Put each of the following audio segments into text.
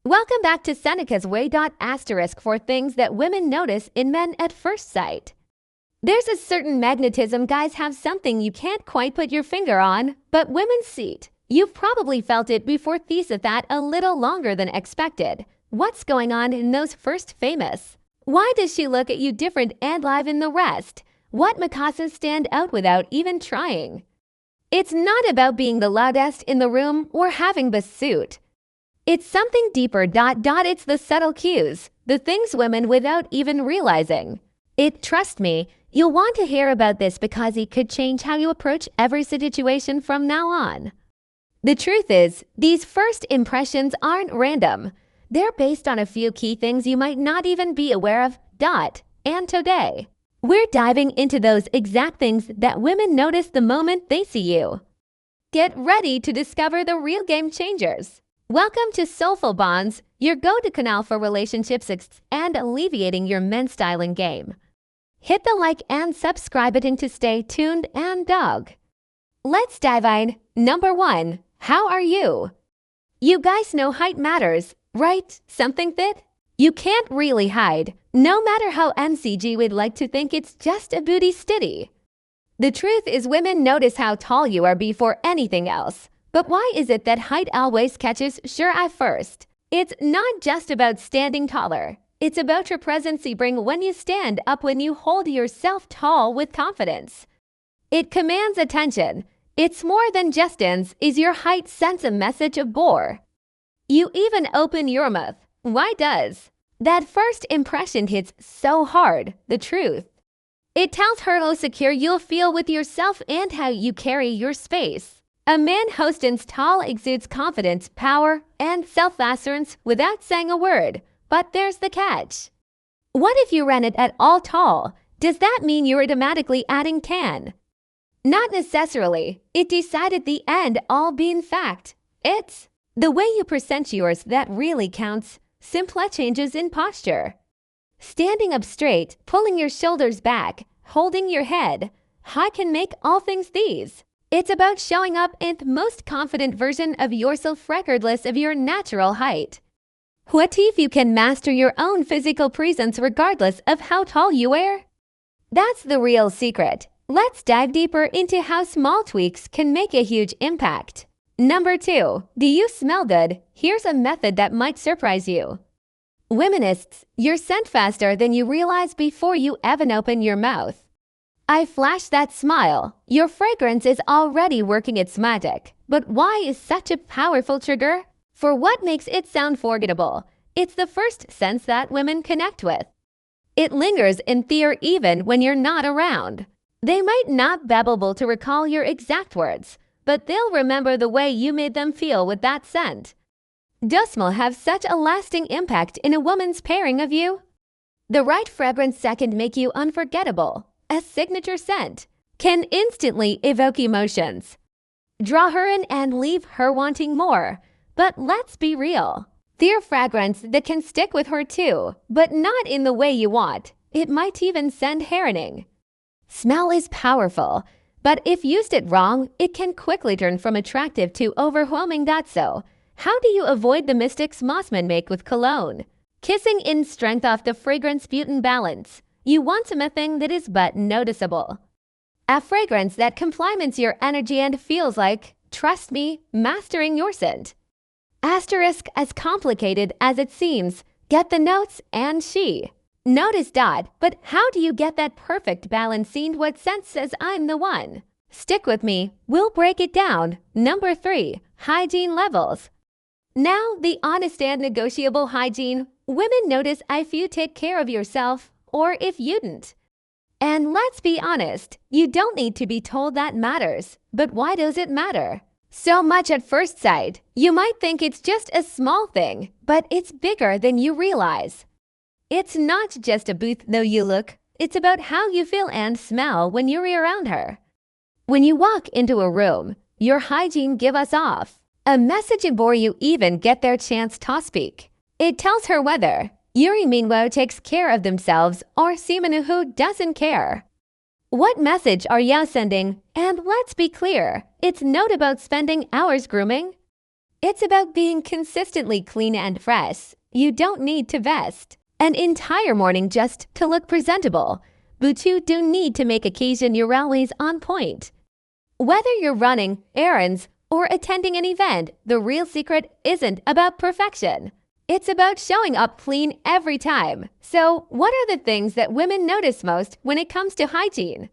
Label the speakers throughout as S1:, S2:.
S1: Welcome back to Seneca's Way. Asterisk for things that women notice in men at first sight. There's a certain magnetism guys have, something you can't quite put your finger on, but women see it. You've probably felt it before. These of that a little longer than expected. What's going on in those first famous? Why does she look at you different and live in the rest? What Mikasa's stand out without even trying? It's not about being the loudest in the room or having the suit. It's something deeper. It's the subtle cues, the things women without even realizing. Trust me, you'll want to hear about this because it could change how you approach every situation from now on. The truth is, these first impressions aren't random. They're based on a few key things you might not even be aware of. And today, we're diving into those exact things that women notice the moment they see you. Get ready to discover the real game changers. Welcome to Soulful Bonds, your go-to canal for relationships and alleviating your men's styling game. Hit the like and subscribe button to stay tuned and dog. Let's dive in. Number 1. How are you? You guys know height matters, right? Something that you can't really hide, no matter how MCG would like to think it's just a booty stitty. The truth is, women notice how tall you are before anything else. But why is it that height always catches sure at first? It's not just about standing taller. It's about your presence you bring when you stand up, when you hold yourself tall with confidence. It commands attention. It's more than just ends. Is your height sends a message of bore. You even open your mouth. Why does? That first impression hits so hard, the truth. It tells her how secure you'll feel with yourself and how you carry your space. A man who stands tall exudes confidence, power, and self-assurance without saying a word. But there's the catch. What if you ran it at all tall? Does that mean you're automatically adding can? Not necessarily. It decided the end all being fact. It's the way you present yours that really counts. Simple changes in posture. Standing up straight, pulling your shoulders back, holding your head high can make all things these. It's about showing up in the most confident version of yourself regardless of your natural height. What if you can master your own physical presence regardless of how tall you are? That's the real secret. Let's dive deeper into how small tweaks can make a huge impact. Number 2. Do you smell good? Here's a method that might surprise you. Womanists, you're scent faster than you realize before you even open your mouth. I flash that smile. Your fragrance is already working its magic. But why is such a powerful trigger? For what makes it sound forgettable? It's the first sense that women connect with. It lingers in the ear even when you're not around. They might not be able to recall your exact words, but they'll remember the way you made them feel with that scent. Does smell have such a lasting impact in a woman's pairing of you? The right fragrance can make you unforgettable. A signature scent can instantly evoke emotions. Draw her in and leave her wanting more. But let's be real. There's fragrance that can stick with her too, but not in the way you want. It might even send herring. Smell is powerful, but if used it wrong, it can quickly turn from attractive to overwhelming. So, how do you avoid the mistakes Mossmen make with cologne? Kissing in strength off the fragrance beauty balance. You want something that is but noticeable. A fragrance that complements your energy and feels like, trust me, mastering your scent. Asterisk, as complicated as it seems, get the notes and she. Notice. But how do you get that perfect balance? What scent says I'm the one? Stick with me, we'll break it down. Number 3, hygiene levels. Now, the honest and negotiable hygiene. Women notice if you take care of yourself or if you didn't. And let's be honest, you don't need to be told that matters. But why does it matter so much at first sight? You might think it's just a small thing, but it's bigger than you realize. It's not just a booth though you look, it's about how you feel and smell when you're around her. When you walk into a room, your hygiene gives us off a message before you even get their chance to speak. It tells her whether Yuri meanwhile takes care of themselves or Simonu who doesn't care. What message are you sending? And let's be clear, it's not about spending hours grooming. It's about being consistently clean and fresh. You don't need to vest an entire morning just to look presentable, but you do need to make occasion you're always on point. Whether you're running errands or attending an event, the real secret isn't about perfection. It's about showing up clean every time. So, what are the things that women notice most when it comes to hygiene?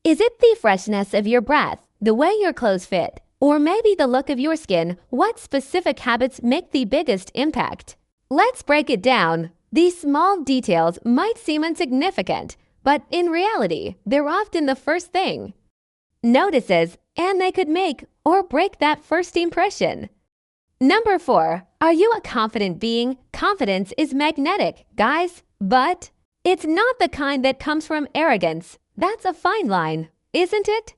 S1: Is it the freshness of your breath, the way your clothes fit, or maybe the look of your skin? What specific habits make the biggest impact? Let's break it down. These small details might seem insignificant, but in reality, they're often the first thing notices, and they could make or break that first impression. Number 4, are you a confident being? Confidence is magnetic, guys, but it's not the kind that comes from arrogance. That's a fine line, isn't it?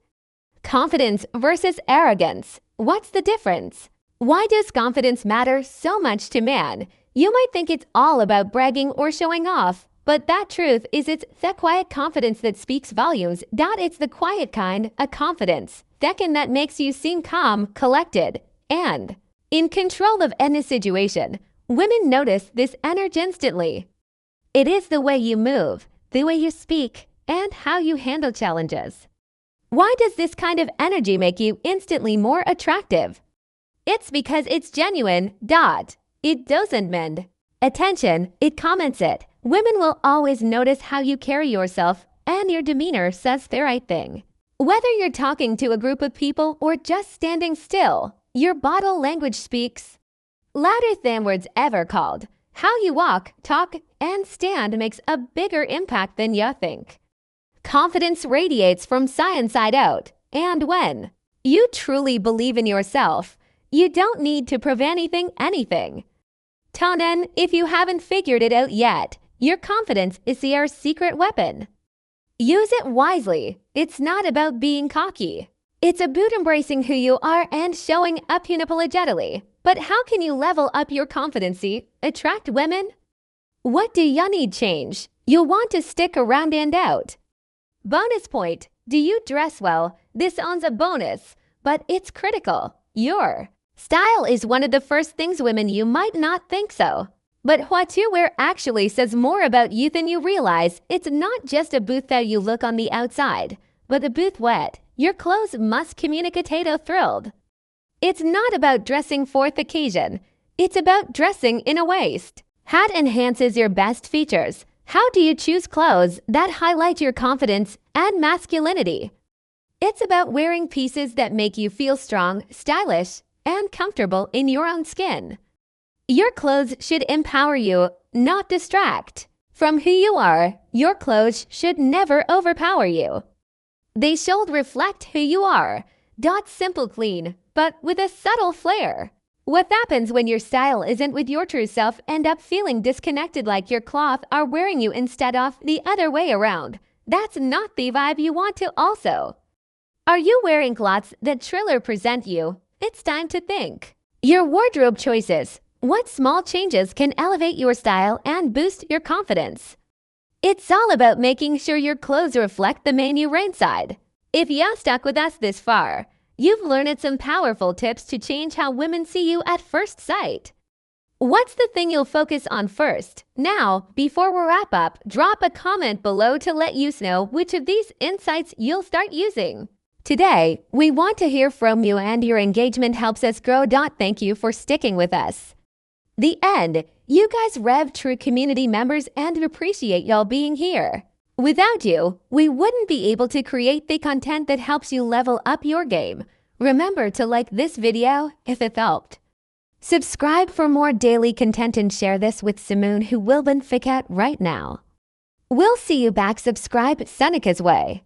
S1: Confidence versus arrogance. What's the difference? Why does confidence matter so much to man? You might think it's all about bragging or showing off, but that truth is it's the quiet confidence that speaks volumes. It's the quiet kind, a confidence. Second, that makes you seem calm, collected, and in control of any situation. Women notice this energy instantly. It is the way you move, the way you speak, and how you handle challenges. Why does this kind of energy make you instantly more attractive? It's because it's genuine. It doesn't mend attention, it comments it. Women will always notice how you carry yourself, and your demeanor says the right thing. Whether you're talking to a group of people or just standing still, your body language speaks louder than words ever called. How you walk, talk, and stand makes a bigger impact than you think. Confidence radiates from inside out, and when you truly believe in yourself, you don't need to prove anything. Tonen, if you haven't figured it out yet, your confidence is your secret weapon. Use it wisely. It's not about being cocky. It's about embracing who you are and showing up unapologetically. But how can you level up your confidence, attract women? What do you need change? You'll want to stick around and out. Bonus point. Do you dress well? This owns a bonus, but it's critical. Your style is one of the first things women you might not think so. But what you wear actually says more about you than you realize. It's not just a booth that you look on the outside, but the booth wet. Your clothes must communicate a thrilled. It's not about dressing for the occasion. It's about dressing in a waist. Hat enhances your best features. How do you choose clothes that highlight your confidence and masculinity? It's about wearing pieces that make you feel strong, stylish, and comfortable in your own skin. Your clothes should empower you, not distract. From who you are, your clothes should never overpower you. They should reflect who you are. Simple clean, but with a subtle flair. What happens when your style isn't with your true self? End up feeling disconnected, like your clothes are wearing you instead of the other way around. That's not the vibe you want to also. Are you wearing clothes that truly present you? It's time to think. Your wardrobe choices. What small changes can elevate your style and boost your confidence? It's all about making sure your clothes reflect the man you're inside. If you stuck with us this far, you've learned some powerful tips to change how women see you at first sight. What's the thing you'll focus on first? Now, before we wrap up, drop a comment below to let us know which of these insights you'll start using. Today, we want to hear from you, and your engagement helps us grow. Thank you for sticking with us. The end. You guys rev true community members, and appreciate y'all being here. Without you, we wouldn't be able to create the content that helps you level up your game. Remember to like this video if it helped. Subscribe for more daily content and share this with someone who will benefit right now. We'll see you back. Subscribe Seneca's way.